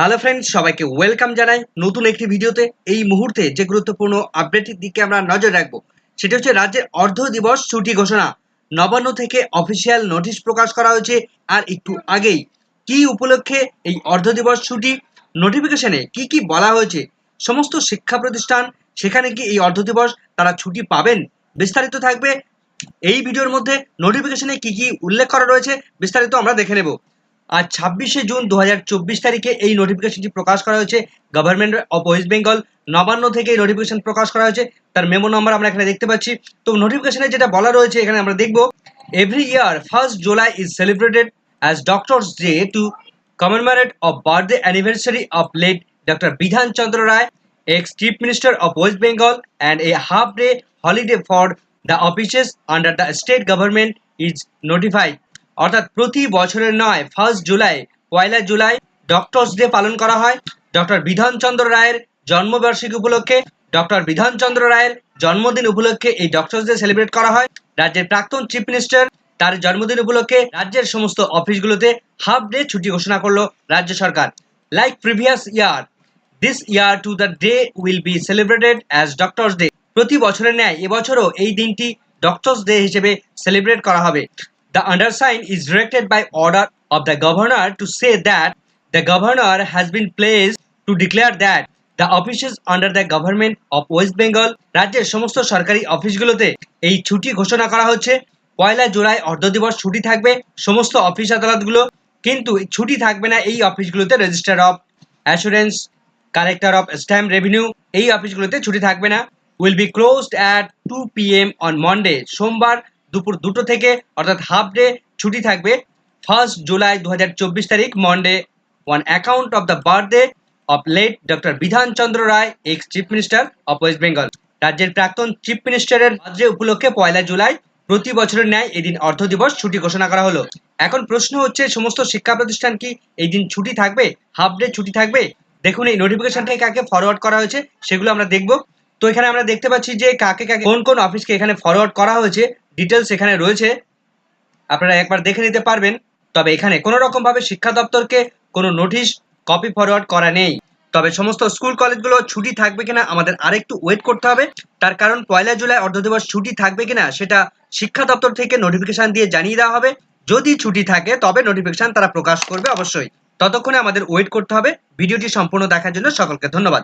Hello friends, সবাইকে welcome জানাই নতুন একটি ভিডিওতে। এই মুহূর্তে যে গুরুত্বপূর্ণ আপডেটের দিকে আমরা নজর রাখবো সেটা হচ্ছে রাজ্যের অর্ধ দিবস ছুটি ঘোষণা। নবান্ন থেকে অফিসিয়াল নোটিশ প্রকাশ করা হয়েছে। আর একটু আগেই কি উপলক্ষে এই অর্ধ দিবস ছুটি, নোটিফিকেশনে কি কি বলা হয়েছে, সমস্ত শিক্ষা প্রতিষ্ঠান সেখানে কি এই অর্ধ দিবস তারা ছুটি পাবেন, বিস্তারিত থাকবে এই ভিডিওর মধ্যে। নোটিফিকেশনে কি কি উল্লেখ করা রয়েছে বিস্তারিত আমরা দেখে নেব। আজ 26শে জুন 2024 তারিখে এই নোটিফিকেশনটি প্রকাশ করা হয়েছে government of West Bengal. Nabanna থেকে এই নোটিফিকেশন প্রকাশ করা হয়েছে, তার মেমো নাম্বার আমরা এখানে দেখতে পাচ্ছি। তো নোটিফিকেশনে যেটা বলা রয়েছে এখানে আমরা দেখব, every year 1st July is celebrated as doctors day to commemorate of birthday anniversary of late doctor Bidhan Chandra Roy, ex chief minister of West Bengal, and a half day holiday for the offices under the state government is notified। অর্থাৎ প্রতি বছরের নয় 1st July, 1 July doctors day পালন করা হয়। Doctor Bidhanchandra রায়ের জন্মবার্ষিকী উপলক্ষে, ডক্টর বিধানচন্দ্র রায়ের জন্মদিন উপলক্ষে এই ডক্টরস ডে সেলিব্রেট করা হয়। রাজ্যের প্রাক্তন চিফ মিনিস্টার তার জন্মদিন উপলক্ষে রাজ্যের সমস্ত অফিসগুলোতে হাফ ডে ছুটি ঘোষণা করলো রাজ্য সরকার। Like previous year, this year too the day will be celebrated as doctors day. প্রতি বছরের ন্যায় এবছরও এই দিনটি ডক্টরস ডে হিসেবে সেলিব্রেট করা হবে। The undersigned is directed by order of the governor to say that the governor has been placed to declare that the offices under the government of West Bengal, রাজ্যের সমস্ত সরকারি অফিসগুলোতে এই ছুটি ঘোষণা করা হচ্ছে। 1 জুলাই অর্ধ দিবস ছুটি থাকবে সমস্ত অফিস আদালতগুলো, কিন্তু ছুটি থাকবে না এই অফিসগুলোতে registrar of assurance, collector of stamp revenue, এই অফিসগুলোতে ছুটি থাকবে না। Will be closed at 2 PM on Monday, সোমবার দুপুর 2টো থেকে, অর্থাৎ হাফ ডে ছুটি থাকবে 1st জুলাই 2024 তারিখ Monday, on account of the birthday of late doctor Bidhan Chandra Roy, ex chief minister of West Bengal. রাজ্যের প্রাক্তন চিফ মিনিস্টারের বার্থডে উপলক্ষে 1 জুলাই প্রতি বছরের ন্যায় এই দিন অর্ধ দিবস ছুটি ঘোষণা করা হলো। এখন প্রশ্ন হচ্ছে, সমস্ত শিক্ষা প্রতিষ্ঠান কি এই দিন ছুটি থাকবে, হাফ ডে ছুটি থাকবে? দেখুন এই নোটিফিকেশনটাকে কাকে ফরওয়ার্ড করা হয়েছে সেগুলো আমরা দেখব। তো এখানে আমরা দেখতে পাচ্ছি যে কাকে কাকে কোন কোন অফিসকে এখানে ফরওয়ার্ড করা হয়েছে, ডিটেলস এখানে রয়েছে, আপনারা একবার দেখে নিতে পারবেন। তবে এখানে কোনো রকম ভাবে শিক্ষা দপ্তরকে কোনো নোটিশ কপি ফরওয়ার্ড করা নেই। তবে সমস্ত স্কুল কলেজগুলো ছুটি থাকবে কিনা আমাদের আরেকটু ওয়েট করতে হবে, তার কারণ 1 জুলাই অর্ধ দিবস ছুটি থাকবে কিনা সেটা শিক্ষা দপ্তর থেকে নোটিফিকেশন দিয়ে জানিয়ে দেওয়া হবে। যদি ছুটি থাকে তবে নোটিফিকেশন তারা প্রকাশ করবে অবশ্যই। ততক্ষণে আমাদের ওয়েট করতে হবে। ভিডিওটি সম্পূর্ণ দেখার জন্য সকলকে ধন্যবাদ।